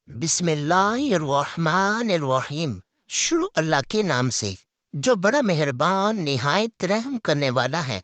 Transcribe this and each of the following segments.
بسم اللہ الرحمن الرحیم۔ شروع اللہ کے نام سے جو بڑا مہربان نہایت رحم کرنے والا ہے۔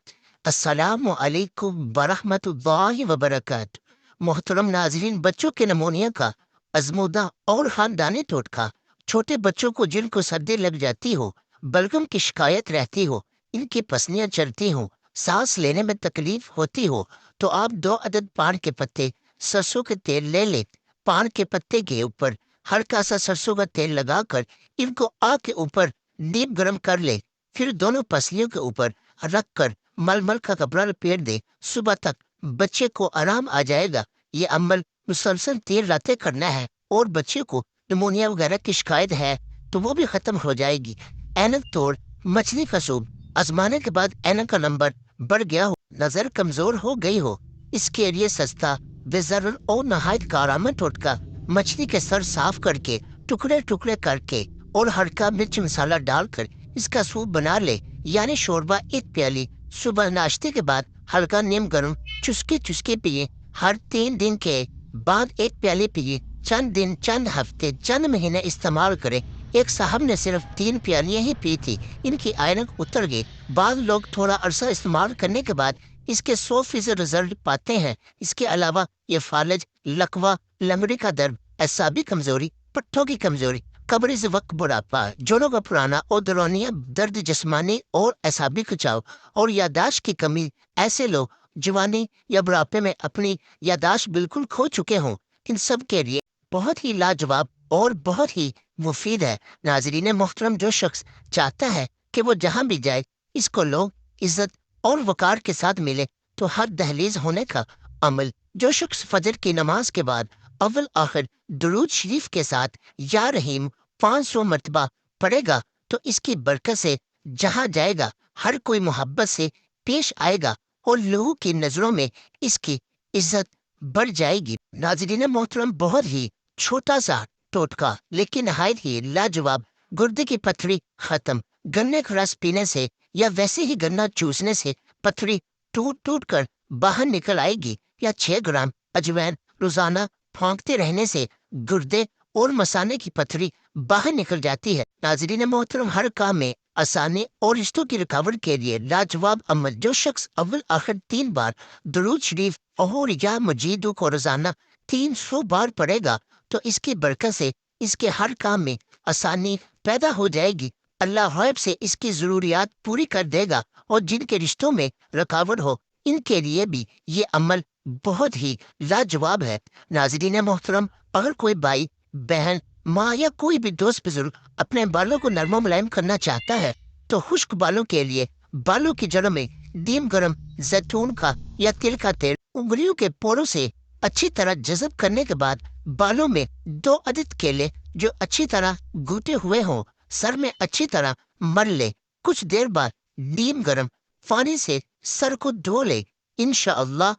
السلام علیکم ورحمۃ اللہ وبرکاتہ۔ محترم ناظرین، بچوں کے نمونیا کا ازمودہ اور خاندانی ٹوٹکا۔ چھوٹے بچوں کو جن کو سردی لگ جاتی ہو، بلغم کی شکایت رہتی ہو، ان کی پسلیاں چلتی ہوں، سانس لینے میں تکلیف ہوتی ہو، تو آپ 2 عدد پان کے پتے سرسوں کے تیل لے لیں۔ پان کے پتے کے اوپر ہلکا سا سرسوں کا تیل لگا کر ان کو آگ کے اوپر ڈیپ گرم کر لے، پھر دونوں پسلیوں کے اوپر رکھ کر مل کا کپڑا لپیٹ دے۔ صبح تک بچے کو آرام آ جائے گا۔ یہ عمل مسلسل 3 راتیں کرنا ہے، اور بچے کو نمونیا وغیرہ کی شکایت ہے تو وہ بھی ختم ہو جائے گی۔ اینک توڑ مچھلی کا سوپ آزمانے کے بعد اینک کا نمبر بڑھ گیا ہو، نظر کمزور ہو گئی ہو، اس کے لیے سستا بزرل اور نہایت کارآمد ٹوٹکا۔ مچھلی کے سر صاف کر کے ٹکڑے ٹکڑے کر کے اور ہلکا مرچ مسالہ ڈال کر اس کا سوپ بنا لے، یعنی شوربہ 1 پیالی۔ صبح ناشتے کے بعد ہلکا نیم گرم چسکے چسکے پیئے۔ ہر 3 دن کے بعد 1 پیالی پیئے۔ چند دن، چند ہفتے، چند مہینے استعمال کرے۔ ایک صاحب نے صرف 3 پیالیاں ہی پی تھی، ان کی اینک اتر گئی۔ بعض لوگ تھوڑا عرصہ استعمال کرنے کے بعد اس کے 100% رزلٹ پاتے ہیں۔ اس کے علاوہ یہ فالج، لکوہ، لنگڑی کا درد، اعصابی کمزوری، پٹھوں کی کمزوری، قبض وقت بڑھاپا، جوڑوں کا پرانا اور درونیہ درد، جسمانی اور اعصابی کھچاؤ اور یادداشت کی کمی، ایسے لوگ جوانی یا بڑھاپے میں اپنی یادداشت بالکل کھو چکے ہوں، ان سب کے لیے بہت ہی لاجواب اور بہت ہی مفید ہے۔ ناظرین محترم، جو شخص چاہتا ہے کہ وہ جہاں بھی جائے اس کو لوگ عزت اور وقار کے ساتھ ملے، تو ہر دہلیز ہونے کا عمل جو شخص فجر کی نماز کے بعد اول آخر درود شریف کے ساتھ یا رحیم 500 مرتبہ پڑھے گا، تو اس کی برکت سے جہاں جائے گا ہر کوئی محبت سے پیش آئے گا اور لوگوں کی نظروں میں اس کی عزت بڑھ جائے گی۔ ناظرین محترم، بہت ہی چھوٹا سا ٹوٹکا لیکن نہایت ہی لاجواب۔ گردے کی پتھری ختم۔ گنے کا رس پینے سے یا ویسے ہی گنا چوسنے سے پتھری ٹوٹ ٹوٹ کر باہر نکل آئے گی، یا 6 گرام اجوین روزانہ پھونکتے رہنے سے گردے اور مثانے کی پتھری باہر نکل جاتی ہے۔ ناظرین محترم، ہر کام میں آسانی اور رشتوں کی رکاوٹ کے لیے لاجواب عمل جو شخص اول آخر 3 بار درود شریف اور یا مجیدو کو روزانہ 300 بار پڑھے گا، تو اس کی برکت سے اس کے ہر کام میں آسانی پیدا ہو جائے گی۔ اللہ غیب سے اس کی ضروریات پوری کر دے گا، اور جن کے رشتوں میں رکاوٹ ہو ان کے لیے بھی یہ عمل بہت ہی لاجواب ہے۔ ناظرین محترم، اگر کوئی بھائی، بہن، ماں یا کوئی بھی دوست بزرگ اپنے بالوں کو نرم و ملائم کرنا چاہتا ہے، تو خشک بالوں کے لیے بالوں کی جڑوں میں دیم گرم زیتون کا یا تل کا تیل انگلیوں کے پوروں سے اچھی طرح جذب کرنے کے بعد بالوں میں 2 عدد کیلے جو اچھی طرح گوٹے ہوئے ہوں سر میں اچھی طرح مل لے۔ کچھ دیر بعد نیم گرم پانی سے سر کو دھو لے۔ انشاءاللہ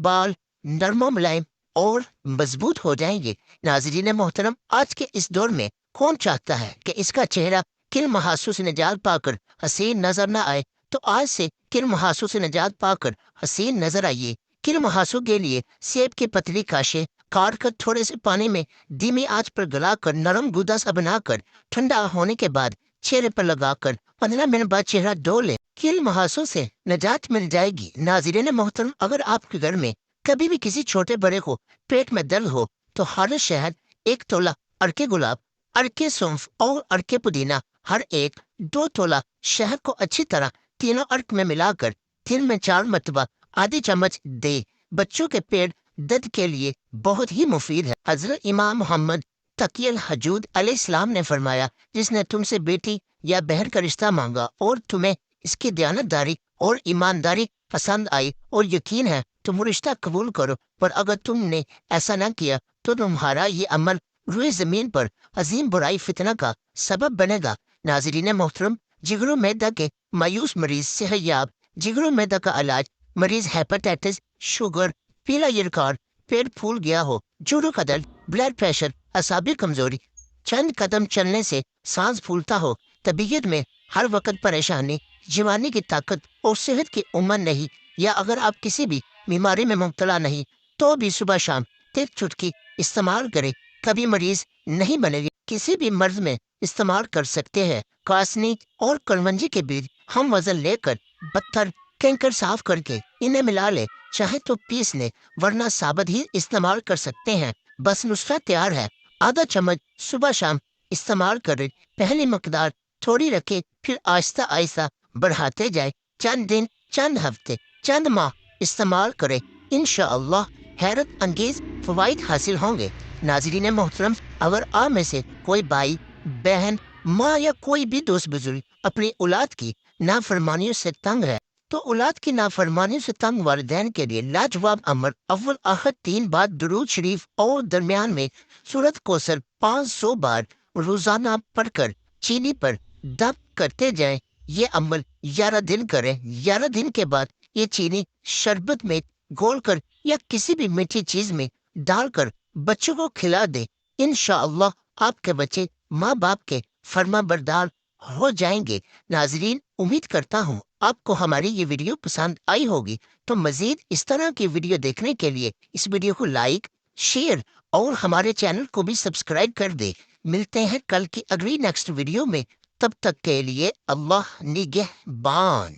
بال نرم و ملائم اور مضبوط ہو جائیں گے۔ ناظرین محترم، آج کے اس دور میں کون چاہتا ہے کہ اس کا چہرہ کن محاسوں سے نجات پا کر حسین نظر نہ آئے؟ تو آج سے کن محاسوں سے نجات پا کر حسین نظر آئیے۔ کن محاسوں کے لیے سیب کی پتلی کاشے کاٹ کر تھوڑے سے پانی میں دھیمی آنچ پر گلا کر نرم گودا سا بنا کر ٹھنڈا ہونے کے بعد چہرے پر لگا کر 15 منٹ بعد چہرہ دھو لے۔ کن محاسوں سے نجات مل جائے گی۔ ناظرین محترم، اگر آپ کے گھر میں کبھی بھی کسی چھوٹے بڑے کو پیٹ میں درد ہو، تو خالص شہد 1 تولہ، ارکے گلاب، ارکے سونف اور ارکے پودینہ، ہر ایک 2 تولہ شہد کو اچھی طرح تینوں ارک میں ملا کر دن میں 4 مرتبہ آدھی چمچ دے۔ بچوں کے پیٹ درد کے لیے بہت ہی مفید ہے۔ حضرت امام محمد تقی الحجود علیہ السلام نے فرمایا، جس نے تم سے بیٹی یا بہن کا رشتہ مانگا اور تمہیں اس کی دیانتداری اور ایمانداری پسند آئی اور یقین ہے تم وہ رشتہ قبول کرو، پر اگر تم نے ایسا نہ کیا تو تمہارا یہ عمل روئے زمین پر عظیم برائی فتنہ کا سبب بنے گا۔ ناظرین محترم، جگر و معدہ کے مایوس مریض صحت یاب۔ جگر و معدہ کا علاج: مریض ہیپاٹائٹس، شوگر، پیلا یرکار، پیٹ پھول گیا ہو، جوڑوں کا درد، بلڈ پریشر، اعصابی کمزوری، چند قدم چلنے سے سانس پھولتا ہو، طبیعت میں ہر وقت پریشانی، جوانی کی طاقت اور صحت کی عمر نہیں، یا اگر آپ کسی بھی بیماری میں مبتلا نہیں تو بھی صبح شام 1 چٹکی استعمال کریں۔ کبھی مریض نہیں بنے گی۔ کسی بھی مرض میں استعمال کر سکتے ہیں۔ کاسنی اور کلونجی کے بیج ہم وزن لے کر پتھر کنکر صاف کر کے انہیں ملا لے، چاہے تو پیس لے، ورنہ ثابت ہی استعمال کر سکتے ہیں۔ بس نسخہ تیار ہے۔ آدھا چمچ صبح شام استعمال کریں۔ پہلی مقدار تھوڑی رکھے، پھر آہستہ آہستہ بڑھاتے جائے۔ چند دن، چند ہفتے، چند ماہ استعمال کریں، انشاءاللہ حیرت انگیز فوائد حاصل ہوں گے۔ ناظرین محترم، اگر آپ میں سے کوئی بھائی، بہن، ماں یا کوئی بھی دوست بزرگ اپنی اولاد کی نافرمانیوں سے تنگ ہے تو اولاد کی نافرمانیوں سے تنگ والدین کے لیے لاجواب عمل اول آخر 3 بار درود شریف اور درمیان میں سورت کوثر 500 بار روزانہ پڑھ کر چینی پر دب کرتے جائیں۔ یہ عمل 11 دن کریں۔ 11 دن کے بعد یہ چینی شربت میں گھول کر یا کسی بھی میٹھی چیز میں ڈال کر بچوں کو کھلا دے۔ انشاءاللہ آپ کے بچے ماں باپ کے فرما بردار ہو جائیں گے۔ ناظرین، امید کرتا ہوں آپ کو ہماری یہ ویڈیو پسند آئی ہوگی، تو مزید اس طرح کی ویڈیو دیکھنے کے لیے اس ویڈیو کو لائک، شیئر اور ہمارے چینل کو بھی سبسکرائب کر دے۔ ملتے ہیں کل کی اگلی نیکسٹ ویڈیو میں، تب تک کے لیے اللہ نگہبان۔